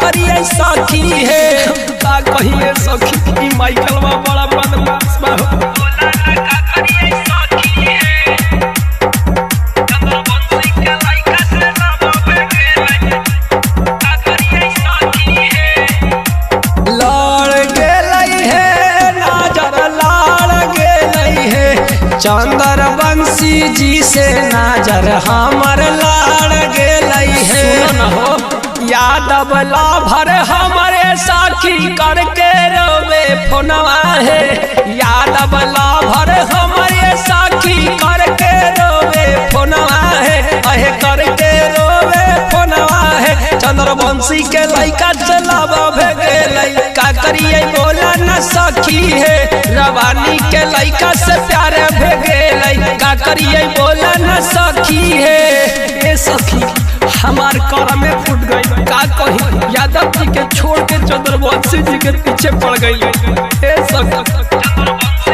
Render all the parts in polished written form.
करिए सखी है का कहिए सखी माइकलवा बड़ा बदमाश बा चंदर बंसी जी से नजर हमर लाड़ गेलई है हो यादव लाभर हमारे साखी करके रोवे फोनवा है यादव लाभर हमारे साखी करके रोवे फोनवा है अहे करके रोवे फोनवा है चंदर बंसी के लइका चलावा भेगेलई का करिए बोला न सखी है रवानी के लइका से प्यार भेगेलई का करिए बोला न सखी है ए सखी हमार कर में फूट गई का कही यादव जी के छोड़ के चंद्रवंशी जी के पीछे पड़ गई ए सखी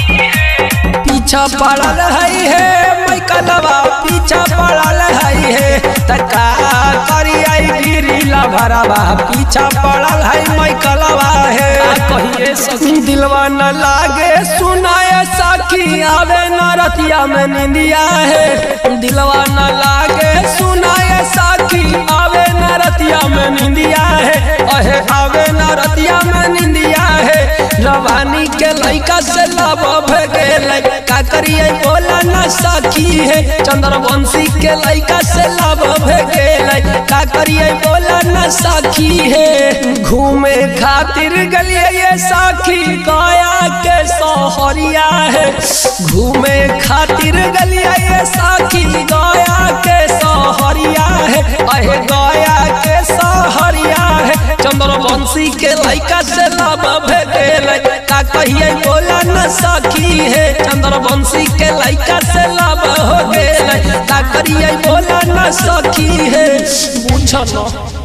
पीछा पड़ल है मैकलवा पीछा पड़ल है तका करिए गिरी लभरवा पीछा पड़ल है मैकलवा है कहिए सखी दिलवा न लागे सुनाए सखी आवे न रतिया में निंदिया है दिलवा न लागे सुनाए सखी आवे न रतिया में निंदिया है अहे आवे न रतिया में निंदिया है रवानी के लइका से लब भेगेलई का करिए बोला न सखी है चंद्रवंशी के लइका से लब भेगेलई का करिए बोला न सखी है घूमे खातिर गलिए ये सखी गया के सोहरिया है घूमे खातिर गलिए ये सखी गया के सोहरिया है अहे गया के सोहरिया है चंद्रवंशी के लइका से लब भेगेलई का कहिए बोला न सखी है चंद्रवंशी के लइका से लब हो गेलई का करिए बोला न सखी है बुझ न